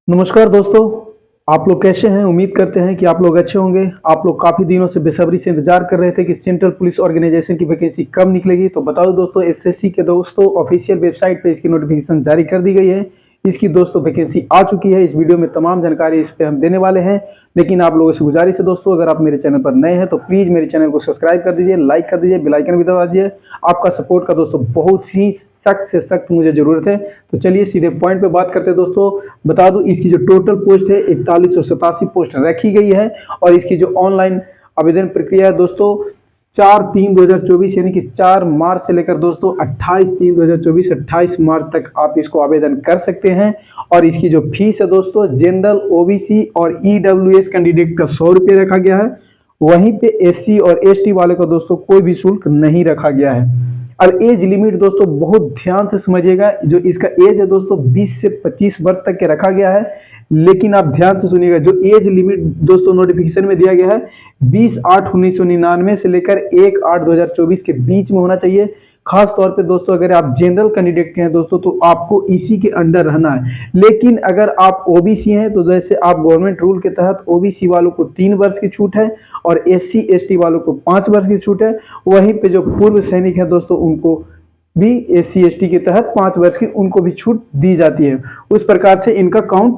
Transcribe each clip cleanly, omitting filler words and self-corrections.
नमस्कार दोस्तों। आप लोग कैसे हैं? उम्मीद करते हैं कि आप लोग अच्छे होंगे। आप लोग काफ़ी दिनों से बेसब्री से इंतजार कर रहे थे कि सेंट्रल पुलिस ऑर्गेनाइजेशन की वैकेंसी कब निकलेगी। तो बता दो दोस्तों, एसएससी के दोस्तों ऑफिशियल वेबसाइट पे इसकी नोटिफिकेशन जारी कर दी गई है। इसकी दोस्तों वैकेंसी आ चुकी है। इस वीडियो में तमाम जानकारी इस पे हम देने वाले हैं। लेकिन आप लोगों से गुजारिश है दोस्तों, अगर आप मेरे चैनल पर नए हैं तो प्लीज़ मेरे चैनल को सब्सक्राइब कर दीजिए, लाइक कर दीजिए, बेल आइकन भी दबा दीजिए। आपका सपोर्ट का दोस्तों बहुत ही सख्त से सख्त मुझे जरूरत है। तो चलिए सीधे पॉइंट पे बात करते हैं दोस्तों। बता दूं, इसकी जो टोटल पोस्ट है 4187 पोस्ट रखी गई है। और इसकी जो ऑनलाइन आवेदन प्रक्रिया है दोस्तों 4/3/2024 यानी कि 4 मार्च से लेकर दोस्तों 28/3/2024 28 मार्च तक आप इसको आवेदन कर सकते हैं। और इसकी जो फीस है दोस्तों, जनरल, ओबीसी और ईडब्ल्यूएस कैंडिडेट का 100 रुपये रखा गया है। वहीं पे एससी और एसटी वाले को दोस्तों कोई भी शुल्क नहीं रखा गया है। और एज लिमिट दोस्तों बहुत ध्यान से समझिएगा, जो इसका एज है दोस्तों 20 से 25 वर्ष तक के रखा गया है। लेकिन आप ध्यान से सुनिएगा, जो एज लिमिट दोस्तों नोटिफिकेशन में दिया गया है 20/8/1999 से लेकर 1/8/2024 के बीच में होना चाहिए। खास तौर पे दोस्तों अगर आप जनरल कैंडिडेट के हैं दोस्तों तो आपको इसी के अंडर रहना है। लेकिन अगर आप ओबीसी हैं तो जैसे आप गवर्नमेंट रूल के तहत ओबीसी वालों को 3 वर्ष की छूट है और एससी एसटी वालों को 5 वर्ष की छूट है। वहीं पे जो पूर्व सैनिक है दोस्तों उनको भी एससी एसटी के तहत 5 वर्ष की उनको भी छूट दी जाती है। उस प्रकार से इनका काउंट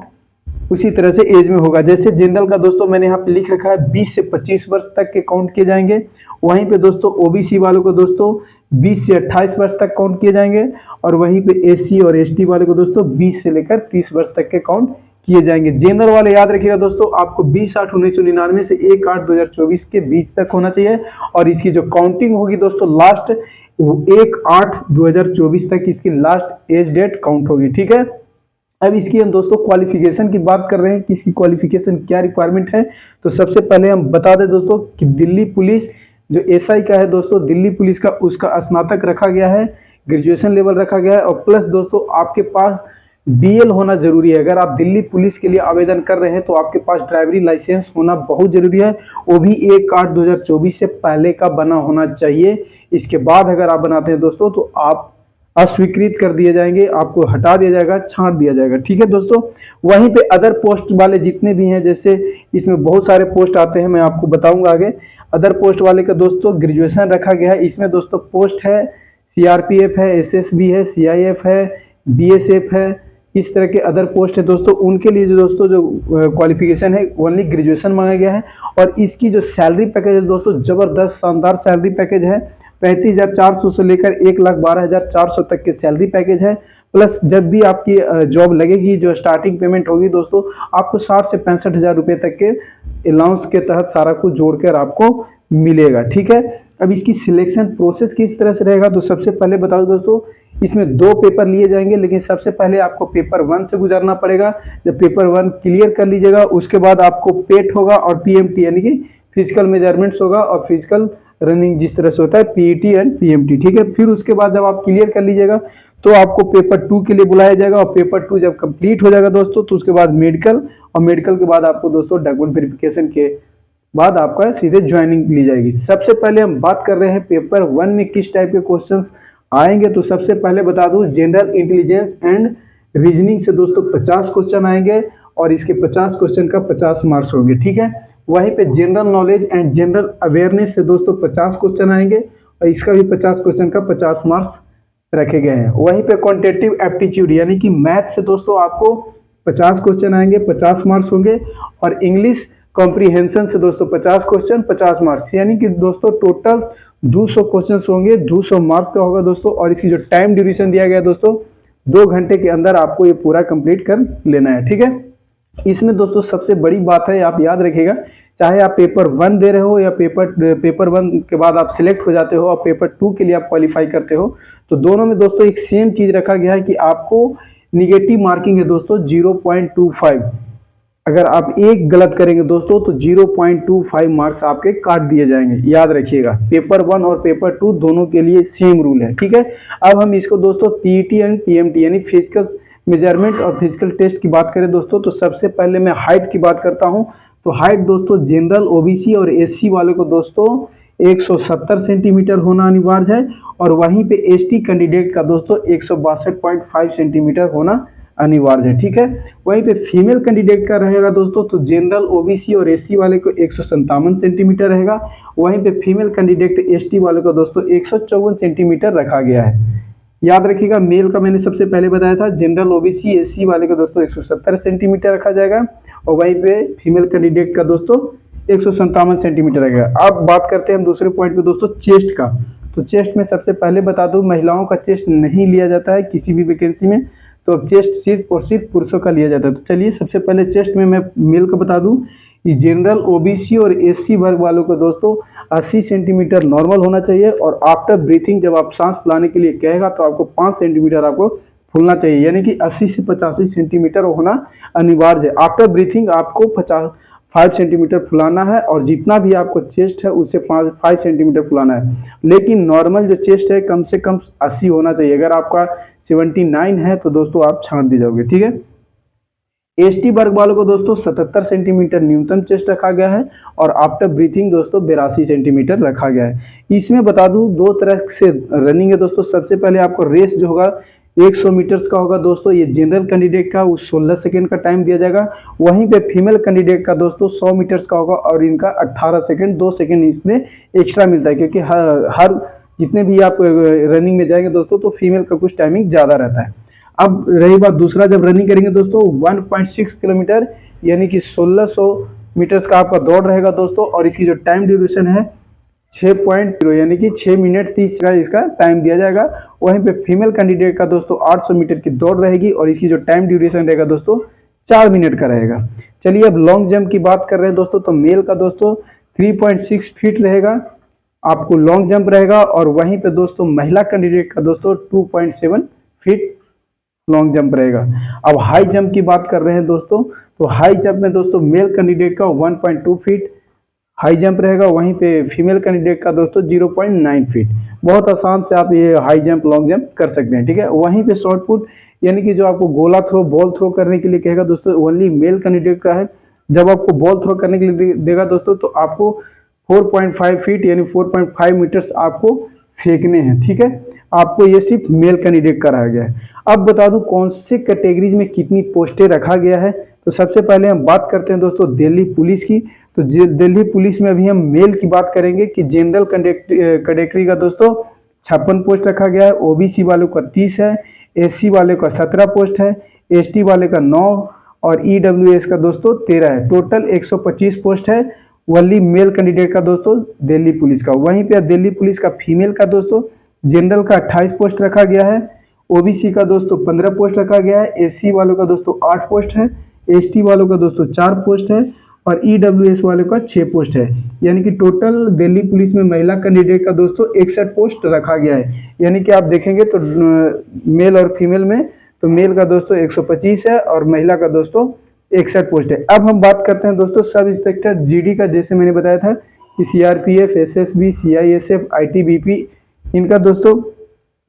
उसी तरह से एज में होगा। जैसे जनरल का दोस्तों मैंने यहाँ पे लिख रखा है 20 से 25 वर्ष तक के काउंट किए जाएंगे। वहीं पे दोस्तों ओबीसी वालों को दोस्तों 20 से 28 वर्ष तक काउंट किए जाएंगे। और वहीं पे एससी और एसटी वाले को दोस्तों 20 से लेकर 30 वर्ष तक के काउंट किए जाएंगे। जनरल वाले याद रखिएगा दोस्तों, आपको 20/8/1999 से 1/8/2024 के बीच तक होना चाहिए। और इसकी जो काउंटिंग होगी दोस्तों लास्ट 1/8/2024 तक इसकी लास्ट एज डेट काउंट होगी। ठीक है, अब इसकी हम दोस्तों क्वालिफिकेशन की बात कर रहे हैं कि इसकी क्वालिफिकेशन क्या रिक्वायरमेंट है। तो सबसे पहले हम बता दें दोस्तों कि दिल्ली पुलिस जो एसआई का है दोस्तों, दिल्ली पुलिस का उसका स्नातक रखा गया है, ग्रेजुएशन लेवल रखा गया है। और प्लस दोस्तों आपके पास बीएल होना जरूरी है। अगर आप दिल्ली पुलिस के लिए आवेदन कर रहे हैं तो आपके पास ड्राइवरी लाइसेंस होना बहुत जरूरी है। वो भी 1/8/2024 से पहले का बना होना चाहिए। इसके बाद अगर आप बनाते हैं दोस्तों तो आप अस्वीकृत कर दिए जाएंगे, आपको हटा दिया जाएगा, छांट दिया जाएगा। ठीक है दोस्तों, वहीं पे अदर पोस्ट वाले जितने भी हैं, जैसे इसमें बहुत सारे पोस्ट आते हैं, मैं आपको बताऊंगा आगे। अदर पोस्ट वाले का दोस्तों ग्रेजुएशन रखा गया है। इसमें दोस्तों पोस्ट है सीआरपीएफ है, एसएसबी है, सीआईएफ है, बीएसएफ है। इस तरह के अदर पोस्ट है दोस्तों, उनके लिए जो दोस्तों जो क्वालिफिकेशन है ओनली ग्रेजुएशन मांगा गया है। और इसकी जो सैलरी पैकेज है दोस्तों जबरदस्त शानदार सैलरी पैकेज है। 35,400 से लेकर 1,12,400 तक के सैलरी पैकेज है। प्लस जब भी आपकी जॉब लगेगी, जो स्टार्टिंग पेमेंट होगी दोस्तों आपको 60 से 65,000 रुपये तक के अलाउंस के तहत सारा कुछ जोड़कर आपको मिलेगा। ठीक है, अब इसकी सिलेक्शन प्रोसेस किस तरह से रहेगा तो सबसे पहले बताओ दोस्तों, इसमें 2 पेपर लिए जाएंगे। लेकिन सबसे पहले आपको पेपर 1 से गुजरना पड़ेगा। जब पेपर 1 क्लियर कर लीजिएगा उसके बाद आपको पेट होगा और पीएमटी यानी कि फिजिकल मेजरमेंट्स होगा और फिजिकल रनिंग जिस तरह से होता है पीईटी एंड पीएमटी। ठीक है, फिर उसके बाद जब आप क्लियर कर लीजिएगा तो आपको पेपर 2 के लिए बुलाया जाएगा। और पेपर 2 जब कंप्लीट हो जाएगा दोस्तों तो उसके बाद मेडिकल, और मेडिकल के बाद आपको दोस्तों डॉक्यूमेंट वेरिफिकेशन के बाद आपका सीधे ज्वाइनिंग ली जाएगी। सबसे पहले हम बात कर रहे हैं पेपर 1 में किस टाइप के क्वेश्चंस आएंगे। तो सबसे पहले बता दूं, जनरल इंटेलिजेंस एंड रीजनिंग से दोस्तों 50 क्वेश्चन आएंगे और इसके 50 क्वेश्चन का 50 मार्क्स होंगे। ठीक है, वहीं पे general knowledge and general awareness से दोस्तों 50 क्वेश्चन आएंगे और इसका भी 50 क्वेश्चन का 50 मार्क्स रखे गए हैं। वहीं पे क्वांटिटेटिव एप्टीट्यूड यानी कि मैथ से दोस्तों आपको 50 क्वेश्चन आएंगे, 50 मार्क्स होंगे। और इंग्लिश कॉम्प्रीहेंशन से दोस्तों 50 क्वेश्चन, 50 मार्क्स, यानी कि दोस्तों टोटल 200 क्वेश्चन होंगे, 200 मार्क्स का होगा दोस्तों। और इसकी जो टाइम ड्यूरेशन दिया गया दोस्तों 2 घंटे के अंदर आपको ये पूरा कंप्लीट कर लेना है। ठीक है, इसमें दोस्तों सबसे बड़ी बात है, आप याद रखिएगा, चाहे आप पेपर 1 दे रहे हो या पेपर 1 के बाद आप सिलेक्ट हो जाते हो और पेपर 2 के लिए आप क्वालिफाई करते हो, तो दोनों में दोस्तों एक सेम चीज रखा गया है कि आपको निगेटिव मार्किंग है दोस्तों 0.25। अगर आप एक गलत करेंगे दोस्तों तो 0.25 मार्क्स आपके काट दिए जाएंगे। याद रखिएगा, पेपर 1 और पेपर 2 दोनों के लिए सेम रूल है। ठीक है, अब हम इसको दोस्तों पीईटी एंड पीएमटी यानी फिजिकल मेजरमेंट और फिजिकल टेस्ट की बात करें दोस्तों तो सबसे पहले मैं हाइट की बात करता हूं। तो हाइट दोस्तों जनरल, ओबीसी और एससी वाले को दोस्तों 170 सेंटीमीटर होना अनिवार्य है। और वहीं पे एसटी कैंडिडेट का दोस्तों 162.5 सेंटीमीटर होना अनिवार्य है, ठीक है। वहीं पे फीमेल कैंडिडेट का रहेगा दोस्तों, तो जनरल, ओबीसी और एससी वाले को 157 सेंटीमीटर रहेगा। वहीं पे फीमेल कैंडिडेट एसटी वाले को दोस्तों 154 सेंटीमीटर रखा गया है। याद रखिएगा, मेल का मैंने सबसे पहले बताया था, जनरल, ओबीसी, एससी वाले को दोस्तों 170 सेंटीमीटर रखा जाएगा, और वहीं पे फीमेल कैंडिडेट का दोस्तों 157 सेंटीमीटर रहेगा। अब बात करते हैं हम दूसरे पॉइंट पे दोस्तों, चेस्ट का। तो चेस्ट में सबसे पहले बता दूं, महिलाओं का चेस्ट नहीं लिया जाता है किसी भी वैकेंसी में, तो अब चेस्ट सिर्फ और सिर्फ पुरुषों का लिया जाता है। तो चलिए सबसे पहले चेस्ट में मैं मेल का बता दूं कि जनरल, ओबीसी और एससी वर्ग वालों को दोस्तों 80 सेंटीमीटर नॉर्मल होना चाहिए, और आफ्टर ब्रीथिंग जब आप सांस फुलाने के लिए कहेगा तो आपको 5 सेंटीमीटर आपको फूलना चाहिए, यानी कि 80 से 85 सेंटीमीटर होना अनिवार्य है। आफ्टर ब्रीथिंग आपको 5 सेंटीमीटर फुलाना है, और जितना भी आपको चेस्ट है उससे 5 सेंटीमीटर फुलाना है। लेकिन नॉर्मल जो चेस्ट है कम से कम 80 होना चाहिए। अगर आपका 79 है तो दोस्तों आप छांट दी जाओगे, ठीक है। एसटी वर्ग वालों को दोस्तों 77 सेंटीमीटर न्यूनतम चेस्ट रखा गया है, और आफ्टर ब्रीथिंग दोस्तों 82 सेंटीमीटर रखा गया है। इसमें बता दूं, दो तरह से रनिंग है दोस्तों। सबसे पहले आपको रेस जो होगा 100 मीटर्स का होगा दोस्तों, ये जनरल कैंडिडेट का 16 सेकंड का टाइम दिया जाएगा। वहीं पे फीमेल कैंडिडेट का दोस्तों 100 मीटर्स का होगा, और इनका 18 सेकंड 2 सेकंड इसमें एक्स्ट्रा मिलता है, क्योंकि हर जितने भी आप रनिंग में जाएंगे दोस्तों तो फीमेल का कुछ टाइमिंग ज़्यादा रहता है। अब रही बात दूसरा, जब रनिंग करेंगे दोस्तों 1.6 किलोमीटर यानी कि 1600 मीटर्स का आपका दौड़ रहेगा दोस्तों, और इसकी जो टाइम ड्यूरेशन है 6.0 यानी कि 6 मिनट 30 का इसका टाइम दिया जाएगा। वहीं पे फीमेल कैंडिडेट का दोस्तों 800 मीटर की दौड़ रहेगी, और इसकी जो टाइम ड्यूरेशन रहेगा दोस्तों 4 मिनट का रहेगा। चलिए अब लॉन्ग जंप की बात कर रहे हैं दोस्तों, तो मेल का दोस्तों 3.6 फीट रहेगा, आपको लॉन्ग जंप रहेगा, और वहीं पे दोस्तों महिला कैंडिडेट का दोस्तों 2.7 फीट लॉन्ग जंप रहेगा। अब हाई जंप की बात कर रहे हैं दोस्तों, तो हाई जंप में दोस्तों मेल कैंडिडेट का 1.2 फीट हाई जंप रहेगा, वहीं पे फीमेल कैंडिडेट का दोस्तों 0.9 फीट। बहुत आसान से आप ये हाई जंप लॉन्ग जंप कर सकते हैं, ठीक है। वहीं पे शॉर्ट पुट यानी कि जो आपको गोला थ्रो, बॉल थ्रो करने के लिए कहेगा दोस्तों, ओनली मेल कैंडिडेट का है। जब आपको बॉल थ्रो करने के लिए देगा दोस्तों तो आपको 4.5 फीट यानी 4.5 मीटर्स आपको फेंकने हैं, ठीक है। आपको ये सिर्फ मेल कैंडिडेट का रह गया है। अब बता दूं कौन से कैटेगरीज में कितनी पोस्टें रखा गया है। तो सबसे पहले हम बात करते हैं दोस्तों दिल्ली पुलिस की। तो दिल्ली पुलिस में अभी हम मेल की बात करेंगे कि जनरल कैटेगरी का दोस्तों 56 पोस्ट रखा गया है, ओबीसी वालों का 30 है, एससी वाले का 17 पोस्ट है, एसटी वाले का 9 और ईडब्ल्यूएस का दोस्तों 13 है। टोटल 125 पोस्ट है वली मेल कैंडिडेट का दोस्तों दिल्ली पुलिस का। वहीं पे दिल्ली पुलिस का फीमेल का दोस्तों जनरल का 28 पोस्ट रखा गया है, ओबीसी का दोस्तों 15 पोस्ट रखा गया है, एससी वालों का दोस्तों 8 पोस्ट है, एसटी वालों का दोस्तों 4 पोस्ट है, और ईडब्ल्यूएस वालों का 6 पोस्ट है। यानी कि टोटल दिल्ली पुलिस में महिला कैंडिडेट का दोस्तों 61 पोस्ट रखा गया है। यानी कि आप देखेंगे तो मेल और फीमेल में तो मेल का दोस्तों 125 है और महिला का दोस्तों 61 पोस्ट है। अब हम बात करते हैं दोस्तों सब इंस्पेक्टर जीडी का। जैसे मैंने बताया था कि सीआरपीएफ, एसएसबी, सीआईएसएफ, आईटीबीपी, इनका दोस्तों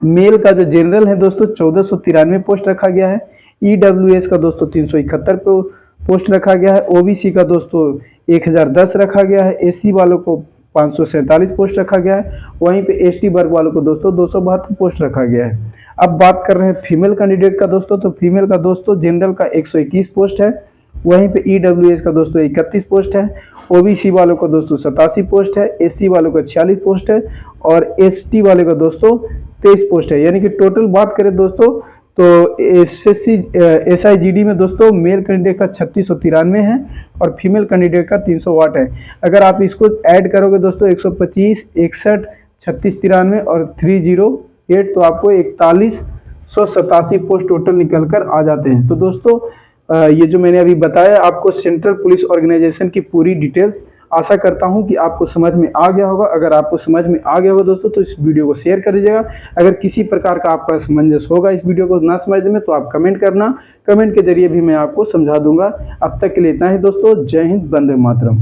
मेल का जो जनरल है दोस्तों 1493 पोस्ट रखा गया है, ईडब्ल्यूएस का दोस्तों 371 पोस्ट रखा गया है, ओबीसी का दोस्तों 1010 रखा गया है, एससी वालों को 547 पोस्ट रखा गया है, वहीं पे एसटी वर्ग वालों को दोस्तों 272 पोस्ट रखा गया है। अब बात कर रहे हैं फीमेल कैंडिडेट का दोस्तों, तो फीमेल का दोस्तों जनरल का 121 पोस्ट है, वहीं पे ईडब्ल्यूएस का दोस्तों 31 पोस्ट है, ओबीसी वालों को दोस्तों 87 पोस्ट है, एससी वालों का 46 पोस्ट है, और एसटी वाले का दोस्तों 23 पोस्ट है। यानी कि टोटल बात करें दोस्तों तो एसएससी एसआईजीडी में दोस्तों मेल कैंडिडेट का 3693 है और फीमेल कैंडिडेट का 308 है। अगर आप इसको ऐड करोगे दोस्तों 125, 61, 3693 और 308 तो आपको 4187 पोस्ट टोटल निकल कर आ जाते हैं। तो दोस्तों ये जो मैंने अभी बताया आपको सेंट्रल पुलिस ऑर्गेनाइजेशन की पूरी डिटेल्स, आशा करता हूं कि आपको समझ में आ गया होगा। अगर आपको समझ में आ गया होगा दोस्तों तो इस वीडियो को शेयर कर दीजिएगा। अगर किसी प्रकार का आपका असमंजस होगा इस वीडियो को ना समझने में तो आप कमेंट करना, कमेंट के जरिए भी मैं आपको समझा दूंगा। अब तक के लिए इतना ही दोस्तों, जय हिंद, वंदे मातरम।